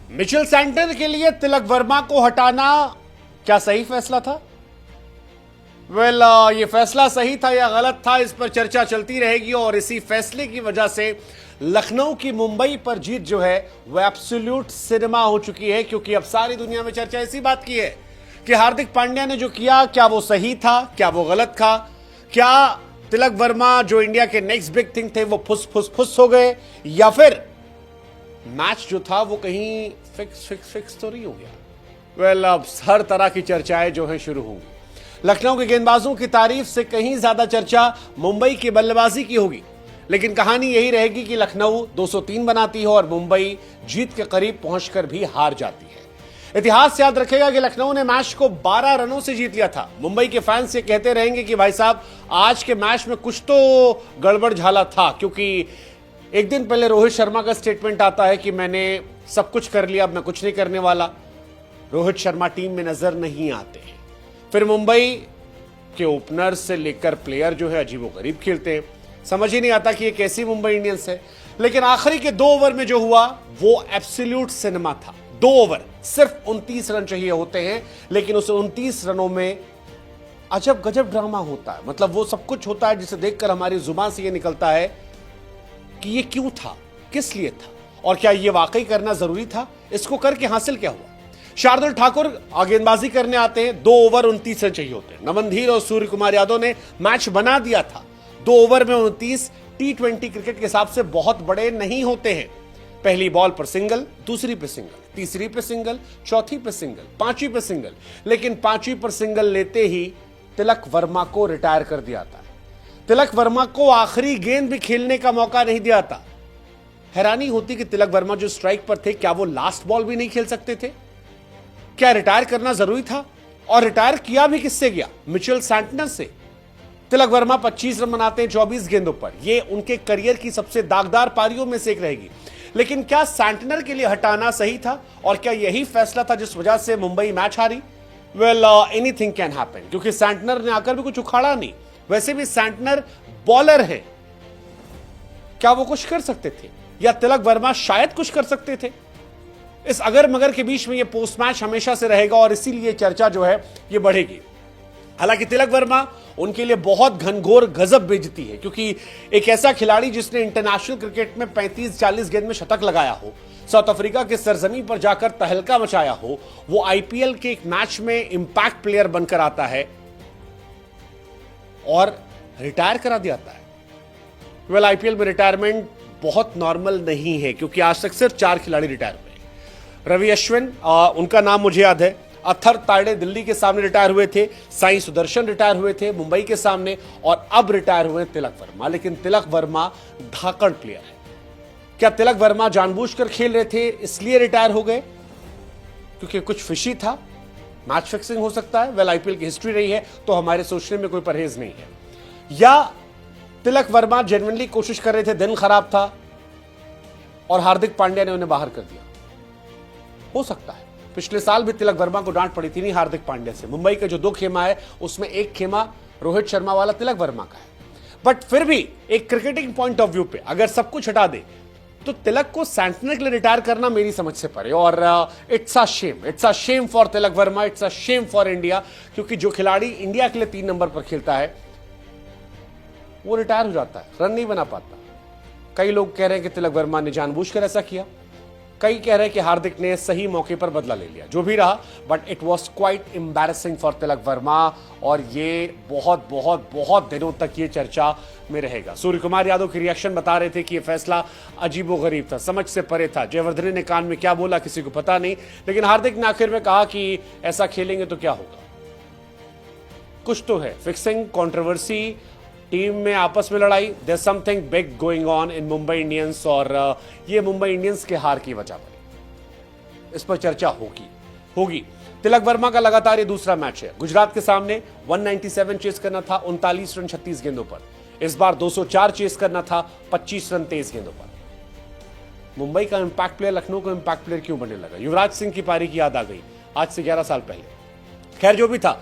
Mitchell Santner के लिए तिलक वर्मा को हटाना क्या सही फैसला था? ये फैसला सही था या गलत था, इस पर चर्चा चलती रहेगी। और इसी फैसले की वजह से लखनऊ की मुंबई पर जीत जो है वो एब्सोल्यूट सिनेमा हो चुकी है, क्योंकि अब सारी दुनिया में चर्चा इसी बात की है कि हार्दिक पांड्या ने जो किया क्या वो सही था, क्या वो गलत था, क्या तिलक वर्मा जो इंडिया के नेक्स्ट बिग थिंग थे वो फुस फुस फुस हो गए, या फिर मैच जो था वो कहीं फिक्स तो नहीं हो गया। अब हर तरह की चर्चाएं जो है शुरू होंगी। लखनऊ के गेंदबाजों की तारीफ से कहीं ज्यादा चर्चा मुंबई की बल्लेबाजी की होगी, लेकिन कहानी यही रहेगी कि लखनऊ 203 बनाती है और मुंबई जीत के करीब पहुंचकर भी हार जाती है। इतिहास याद रखेगा कि लखनऊ ने मैच को 12 रनों से जीत लिया था। मुंबई के फैंस ये कहते रहेंगे कि भाई साहब आज के मैच में कुछ तो गड़बड़ झाला था, क्योंकि एक दिन पहले रोहित शर्मा का स्टेटमेंट आता है कि मैंने सब कुछ कर लिया, अब मैं कुछ नहीं करने वाला। रोहित शर्मा टीम में नजर नहीं आते हैं। फिर मुंबई के ओपनर से लेकर प्लेयर जो है अजीबोगरीब खेलते हैं, समझ ही नहीं आता कि ये कैसी मुंबई इंडियंस है। लेकिन आखिरी के 2 ओवर में जो हुआ वो एब्सोल्यूट सिनेमा था। 2 ओवर, सिर्फ 29 रन चाहिए होते हैं, लेकिन उस 29 रनों में अजब गजब ड्रामा होता है। मतलब वो सब कुछ होता है जिसे देखकर हमारी जुबान से ये निकलता है कि ये क्यों था, किस लिए था, और क्या ये वाकई करना जरूरी था, इसको करके हासिल क्या हुआ। शार्दुल ठाकुर गेंदबाजी करने आते हैं, 2 ओवर 29 रन चाहिए होते हैं। नमन धीर और सूर्य कुमार यादव ने मैच बना दिया था। 2 ओवर में 29 T20 क्रिकेट के हिसाब से बहुत बड़े नहीं होते हैं। पहली बॉल पर सिंगल, दूसरी पे सिंगल, तीसरी पे सिंगल, चौथी पे सिंगल, पांचवी पे सिंगल, लेकिन पांचवी पर सिंगल लेते ही तिलक वर्मा को रिटायर कर दिया था। तिलक वर्मा को आखिरी गेंद भी खेलने का मौका नहीं दिया था। हैरानी होती कि तिलक वर्मा जो स्ट्राइक पर थे, क्या वो लास्ट बॉल भी नहीं खेल सकते थे? क्या रिटायर करना जरूरी था? और रिटायर किया भी किससे गया? मिचेल सैंटनर से। तिलक वर्मा 25 रन बनाते हैं 24 गेंदों पर। यह उनके करियर की सबसे दागदार पारियों में से एक रहेगी। लेकिन क्या सैंटनर के लिए हटाना सही था, और क्या यही फैसला था जिस वजह से मुंबई मैच हारी? एनीथिंग कैन हैपन, क्योंकि सैंटनर ने आकर भी कुछ उखाड़ा नहीं। वैसे भी सैंटनर बॉलर हैं, क्या वो कुछ कर सकते थे, या तिलक वर्मा शायद कुछ कर सकते थे? इस अगर मगर के बीच में ये पोस्ट मैच हमेशा से रहेगा, और इसीलिए चर्चा जो है ये बढ़ेगी। हालांकि तिलक वर्मा उनके लिए बहुत घनघोर गजब बेइज्जती है, क्योंकि एक ऐसा खिलाड़ी जिसने इंटरनेशनल क्रिकेट में 35-40 गेंद में शतक लगाया हो, साउथ अफ्रीका के सरजमीन पर जाकर तहलका मचाया हो, वो आईपीएल के एक मैच में इंपैक्ट प्लेयर बनकर आता है और रिटायर करा दिया है। आईपीएल में रिटायरमेंट बहुत नॉर्मल नहीं है, क्योंकि आज तक सिर्फ 4 खिलाड़ी रिटायर हुए। रवि अश्विन, उनका नाम मुझे याद है, अथर ताड़े दिल्ली के सामने रिटायर हुए थे, साई सुदर्शन रिटायर हुए थे मुंबई के सामने, और अब रिटायर हुए तिलक वर्मा। लेकिन तिलक वर्मा धाकड़ प्लेयर है। क्या तिलक वर्मा जानबूझकर खेल रहे थे इसलिए रिटायर हो गए क्योंकि कुछ फिशी था? मैच फिक्सिंग हो सकता है। आईपीएल की हिस्ट्री रही है तो हमारे सोचने में कोई परहेज नहीं है। या तिलक वर्मा जेन्युइनली कोशिश कर रहे थे, दिन खराब था और हार्दिक पांड्या ने उन्हें बाहर कर दिया? हो सकता है। पिछले साल भी तिलक वर्मा को डांट पड़ी थी नहीं हार्दिक पांड्या से। मुंबई का जो 2 खेमा है उसमें एक खेमा रोहित शर्मा वाला तिलक वर्मा का है। बट फिर भी एक क्रिकेटिंग पॉइंट ऑफ व्यू पे अगर सब कुछ हटा दे तो तिलक को सैंटनर के लिए रिटायर करना मेरी समझ से परे। और it's a shame for Tilak Verma, it's a shame for India, क्योंकि जो खिलाड़ी इंडिया के लिए 3 नंबर पर खेलता है वो रिटायर हो जाता है, रन नहीं बना पाता। कई लोग कह रहे हैं कि तिलक वर्मा ने जानबूझकर ऐसा किया, कई कह रहे हैं कि हार्दिक ने सही मौके पर बदला ले लिया। जो भी रहा, but it was quite embarrassing for Tilak Varma, और ये बहुत बहुत बहुत दिनों तक ये चर्चा में रहेगा। सूर्य कुमार यादव के रिएक्शन बता रहे थे कि यह फैसला अजीबोगरीब था, समझ से परे था। जयवर्धने ने कान में क्या बोला किसी को पता नहीं, लेकिन हार्दिक ने आखिर में कहा कि ऐसा खेलेंगे तो क्या होगा। कुछ तो है, फिक्सिंग, कंट्रोवर्सी, टीम में आपस में लड़ाई, there something big going on in Mumbai Indians, और ये मुंबई इंडियंस के हार की वजह बनी। इस पर चर्चा होगी। तिलक वर्मा का लगातार ये दूसरा मैच है। गुजरात के सामने 197 चेस करना था 39 रन 36 गेंदों पर। इस बार 204 चेस करना था 25 रन 23 गेंदों पर। मुंबई का इंपैक्ट प्लेयर लखनऊ का इंपैक्ट प्लेयर क्यों बनने लगा? युवराज सिंह की पारी की याद आ गई आज से 11 साल पहले। खैर जो भी था,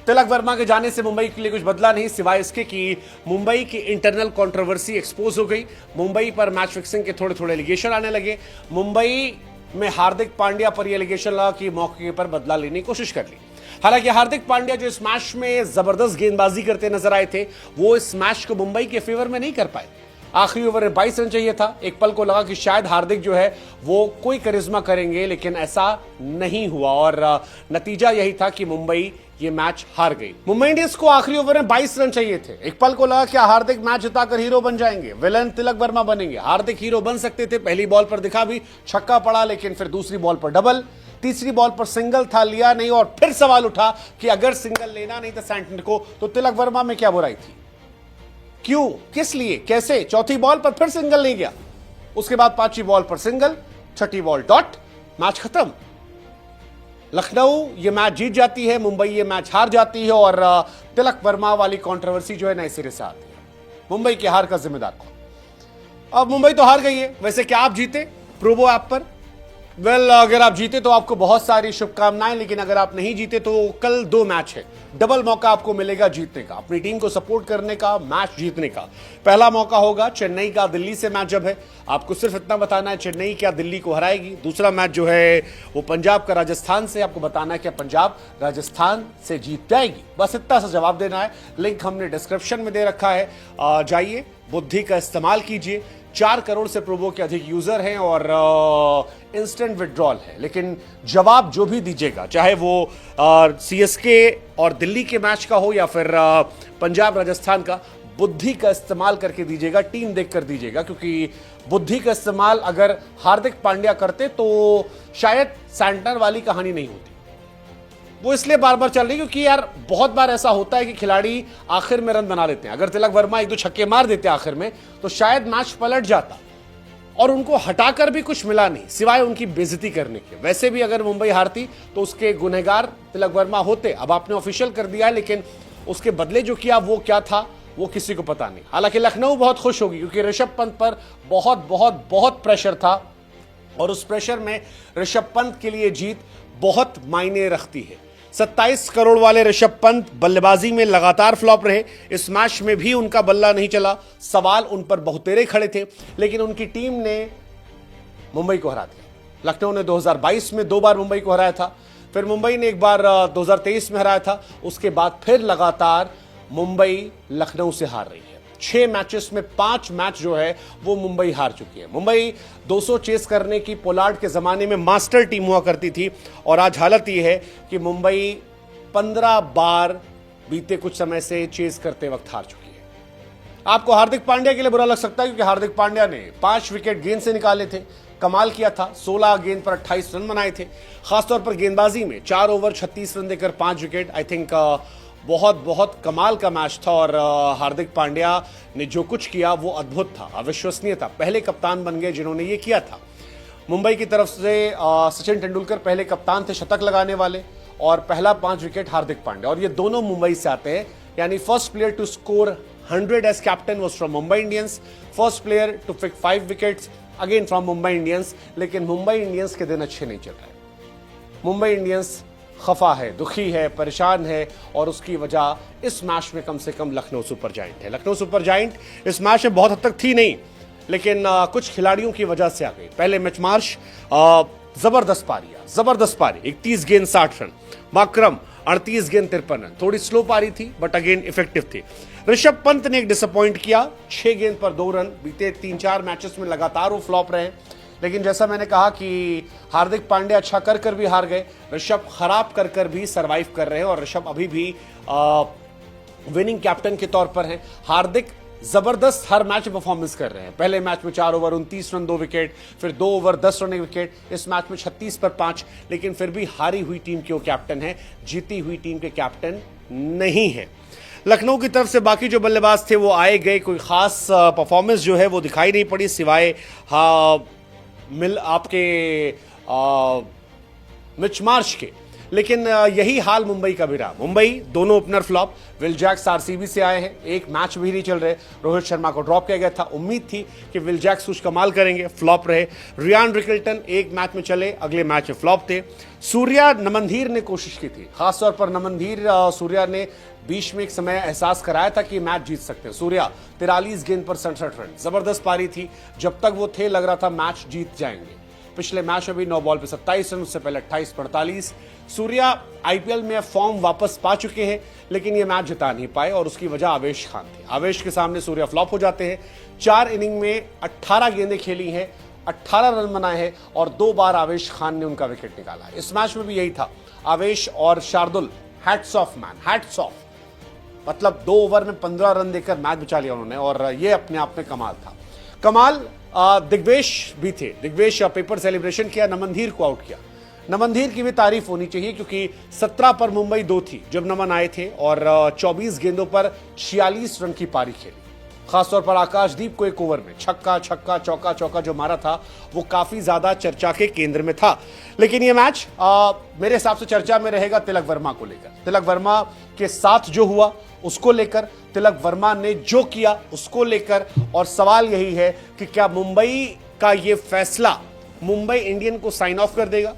तिलक वर्मा के जाने से मुंबई के लिए कुछ बदला नहीं, सिवाय इसके कि मुंबई की इंटरनल कंट्रोवर्सी एक्सपोज हो गई। मुंबई पर मैच फिक्सिंग के थोड़े थोड़े एलिगेशन आने लगे। मुंबई में हार्दिक पांड्या पर एलिगेशन लगा कि मौके पर बदला लेने की कोशिश कर ली। हालांकि हार्दिक पांड्या जो इस मैच में जबरदस्त गेंदबाजी करते नजर आए थे, वो इस मैच को मुंबई के फेवर में नहीं कर पाए। आखिरी ओवर में 22 रन चाहिए था। एक पल को लगा कि शायद हार्दिक जो है वो कोई करिश्मा करेंगे, लेकिन ऐसा नहीं हुआ और नतीजा यही था कि मुंबई ये मैच हार गई। मुंबई इंडियंस को आखिरी ओवर में 22 रन चाहिए थे। एक पल को लगा कि हार्दिक मैच जिताकर हीरो बन जाएंगे, विलन तिलक वर्मा बनेंगे। हार्दिक हीरो बन सकते थे। पहली बॉल पर दिखा भी, छक्का पड़ा, लेकिन फिर दूसरी बॉल पर डबल, तीसरी बॉल पर सिंगल था, लिया नहीं। और फिर सवाल उठा कि अगर सिंगल लेना नहीं था सैंटनर को, तो तिलक वर्मा में क्या बुराई थी? क्यों, किस लिए, कैसे? चौथी बॉल पर फिर सिंगल नहीं गया, उसके बाद पांचवी बॉल पर सिंगल, छठी बॉल डॉट, मैच खत्म। लखनऊ ये मैच जीत जाती है, मुंबई ये मैच हार जाती है और तिलक वर्मा वाली कंट्रोवर्सी जो है नए सिरे से आती है। मुंबई की हार का जिम्मेदार कौन? अब मुंबई तो हार गई है। वैसे क्या आप जीते प्रोबो ऐप पर? अगर आप जीते तो आपको बहुत सारी शुभकामनाएं, लेकिन अगर आप नहीं जीते तो कल 2 मैच है, डबल मौका आपको मिलेगा जीतने का, अपनी टीम को सपोर्ट करने का, मैच जीतने का। पहला मौका होगा चेन्नई का दिल्ली से मैच जब है, आपको सिर्फ इतना बताना है चेन्नई क्या दिल्ली को हराएगी। दूसरा मैच जो है वो पंजाब का राजस्थान से, आपको बताना है कि पंजाब राजस्थान से जीत जाएगी। बस इतना सा जवाब देना है। लिंक हमने डिस्क्रिप्शन में दे रखा है, जाइए, बुद्धि का इस्तेमाल कीजिए। 4 करोड़ से प्रोबो के अधिक यूजर हैं और इंस्टेंट विड्रॉल है। लेकिन जवाब जो भी दीजिएगा, चाहे वो सीएसके और दिल्ली के मैच का हो या फिर पंजाब राजस्थान का, बुद्धि का इस्तेमाल करके दीजिएगा, टीम देखकर दीजिएगा। क्योंकि बुद्धि का इस्तेमाल अगर हार्दिक पांड्या करते तो शायद सैंटनर वाली कहानी नहीं होती। वो इसलिए बार बार चल रही क्योंकि यार बहुत बार ऐसा होता है कि खिलाड़ी आखिर में रन बना लेते हैं। अगर तिलक वर्मा 1-2 छक्के मार देते आखिर में तो शायद मैच पलट जाता, और उनको हटाकर भी कुछ मिला नहीं सिवाय उनकी बेइज्जती करने के। वैसे भी अगर मुंबई हारती तो उसके गुनहगार तिलक वर्मा होते। अब आपने ऑफिशियल कर दिया है, लेकिन उसके बदले जो किया वो क्या था वो किसी को पता नहीं। हालांकि लखनऊ बहुत खुश होगी क्योंकि ऋषभ पंत पर बहुत बहुत बहुत प्रेशर था और उस प्रेशर में ऋषभ पंत के लिए जीत बहुत मायने रखती है। 27 करोड़ वाले ऋषभ पंत बल्लेबाजी में लगातार फ्लॉप रहे। इस मैच में भी उनका बल्ला नहीं चला। सवाल उन पर बहुतेरे खड़े थे, लेकिन उनकी टीम ने मुंबई को हरा दिया। लखनऊ ने 2022 में 2 बार मुंबई को हराया था, फिर मुंबई ने एक बार 2023 में हराया था। उसके बाद फिर लगातार मुंबई लखनऊ से हार रही है। 6 मैचेस में 5 मैच जो है वो मुंबई हार चुकी है। मुंबई 200 चेस करने की पोलार्ड के जमाने में मास्टर टीम हुआ करती थी, और आज हालत यह है कि मुंबई 15 बार बीते कुछ समय से चेस करते वक्त हार चुकी है। आपको हार्दिक पांड्या के लिए बुरा लग सकता है क्योंकि हार्दिक पांड्या ने 5 विकेट गेंद से निकाले थे, कमाल किया था। 16 गेंद पर 28 रन बनाए थे। खासतौर पर गेंदबाजी में 4 ओवर 36 रन देकर 5 विकेट। आई थिंक बहुत बहुत कमाल का मैच था और हार्दिक पांड्या ने जो कुछ किया वो अद्भुत था, अविश्वसनीय था। पहले कप्तान बन गए जिन्होंने ये किया था। मुंबई की तरफ से सचिन तेंदुलकर पहले कप्तान थे शतक लगाने वाले, और पहला 5 विकेट हार्दिक पांड्या, और ये दोनों मुंबई से आते हैं। यानी first player to score 100 as captain was from Mumbai Indians, first player to pick 5 wickets again from Mumbai Indians. लेकिन मुंबई इंडियंस के दिन अच्छे नहीं चल रहे। मुंबई इंडियंस खफा है, दुखी है, परेशान है, और उसकी वजह इस मैच में कम से कम लखनऊ सुपर जायंट है। लखनऊ सुपर जायंट इस मैच में बहुत हद तक थी नहीं, लेकिन कुछ खिलाड़ियों की वजह से आ गई। पहले मैच मार्च जबरदस्त पारी 31 गेंद 60 रन। माकरम 38 गेंद 53 रन। थोड़ी स्लो पारी थी बट अगेन इफेक्टिव थी। ऋषभ पंत ने एक डिसअपॉइंट किया, 6 गेंद पर 2 रन। बीते 3-4 मैचेस में लगातार वो फ्लॉप रहे। लेकिन जैसा मैंने कहा कि हार्दिक पांड्या अच्छा कर भी हार गए, ऋषभ खराब कर भी सरवाइव कर रहे हैं, और ऋषभ अभी भी विनिंग कैप्टन के तौर पर हैं। हार्दिक जबरदस्त हर मैच में परफॉर्मेंस कर रहे हैं। पहले मैच में 4 ओवर 29 रन 2 विकेट, फिर 2 ओवर 10 रन 1 विकेट। इस मैच में 36 पर 5, लेकिन फिर भी हारी हुई टीम के वो कैप्टन है, जीती हुई टीम के कैप्टन नहीं है। लखनऊ की तरफ से बाकी जो बल्लेबाज थे वो आए गए, कोई खास परफॉर्मेंस जो है वो दिखाई नहीं पड़ी, सिवाय आपके मिच मार्श के। लेकिन यही हाल मुंबई का भी रहा। मुंबई दोनों opener flop. Will Jacks RCB से आए हैं, एक मैच भी नहीं चल रहे। रोहित शर्मा को ड्रॉप किया गया था, उम्मीद थी कि विल जैक्स कुछ कमाल करेंगे, फ्लॉप रहे। रियान रिकल्टन एक मैच में चले, अगले मैच में फ्लॉप थे। सूर्या नमनधीर ने कोशिश की थी, खासतौर पर नमनधीर सूर्या ने बीच में एक समय एहसास कराया था कि मैच जीत सकते हैं। सूर्या 43 गेंद पर 67 रन, जबरदस्त पारी थी। जब तक वो थे लग रहा था मैच जीत जाएंगे। पिछले मैच में भी 9 बॉल पे 27 रन, उससे पहले 28 पर 48। सूर्या आईपीएल में फॉर्म वापस पा चुके हैं, लेकिन ये मैच जिता नहीं पाए और उसकी वजह आवेश खान थी। आवेश के सामने सूर्या फ्लॉप हो जाते हैं। 4 इनिंग में 18 गेंदें खेली हैं, 18 रन बनाए हैं और 2 बार आवेश खान ने उनका विकेट निकाला। इस मैच में भी यही था। आवेश और Shardul, hats off man, hats off. मतलब 2 ओवर में 15 रन देकर मैच बचा लिया उन्होंने और ये अपने आप में कमाल था। कमाल दिग्वेश भी थे। दिग्वेश पेपर सेलिब्रेशन किया, नमनधीर को आउट किया। नमनधीर की भी तारीफ होनी चाहिए क्योंकि 17 पर मुंबई 2 थी जब नमन आए थे और 24 गेंदों पर 46 रन की पारी खेली। खासतौर पर आकाशदीप को एक ओवर में छक्का छक्का चौका चौका जो मारा था वो काफी ज्यादा चर्चा के केंद्र में था। लेकिन ये मैच मेरे हिसाब से चर्चा में रहेगा तिलक वर्मा को लेकर। तिलक वर्मा के साथ जो हुआ उसको लेकर, तिलक वर्मा ने जो किया उसको लेकर, और सवाल यही है कि क्या मुंबई का ये फैसला मुंबई इंडियन को साइन ऑफ कर देगा।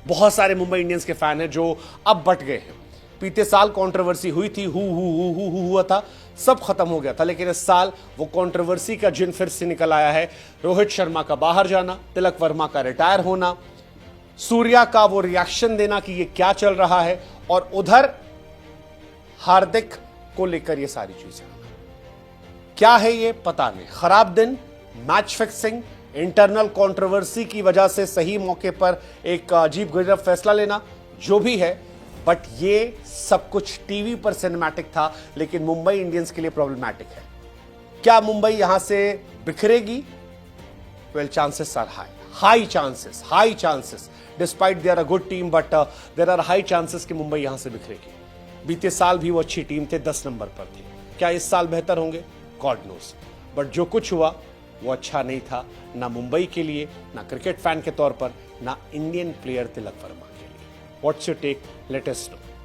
बहुत सारे मुंबई इंडियंस के फैन हैं जो अब बट गए हैं। बीते साल कंट्रोवर्सी हुई थी, हुआ था, सब खत्म हो गया था, लेकिन इस साल वो कंट्रोवर्सी का जिन फिर से निकल आया है। रोहित शर्मा का बाहर जाना, तिलक वर्मा का रिटायर होना, सूर्या का वो रिएक्शन देना कि ये क्या चल रहा है, और उधर हार्दिक को लेकर ये सारी चीजें। क्या है ये पता नहीं। खराब दिन, मैच फिक्सिंग, इंटरनल कंट्रोवर्सी की वजह से सही मौके पर एक अजीब गजब फैसला लेना, जो भी है, बट ये सब कुछ टीवी पर सिनेमैटिक था, लेकिन मुंबई इंडियंस के लिए प्रॉब्लमैटिक है। क्या मुंबई यहां से बिखरेगी? Well, chances are high chances despite they are a good team, but there are high chances कि मुंबई यहां से बिखरेगी। बीते साल भी वो अच्छी टीम थे, 10 नंबर पर थे। क्या इस साल बेहतर होंगे? God knows. बट जो कुछ हुआ वो अच्छा नहीं था, ना मुंबई के लिए, ना क्रिकेट फैन के तौर पर, ना इंडियन प्लेयर तिलक वर्मा के लिए। What's your take? Let us no.